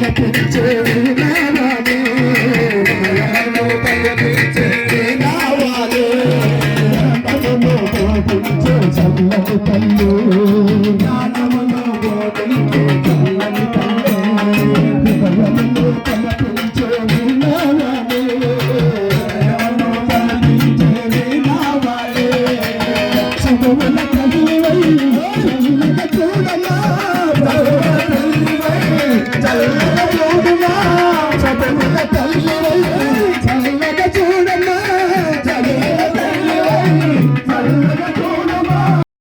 పలకించే నావాలే హృదయమును పలకించే నావాలే జ్ఞానమును బోధించే చల్లని తల్లి జ్ఞానమును బోధించే చల్లని తల్లి హృదయమును పలకించే నావాలే హృదయమును పలకించే నావాలే శుభముల కవివై చూడమా చల్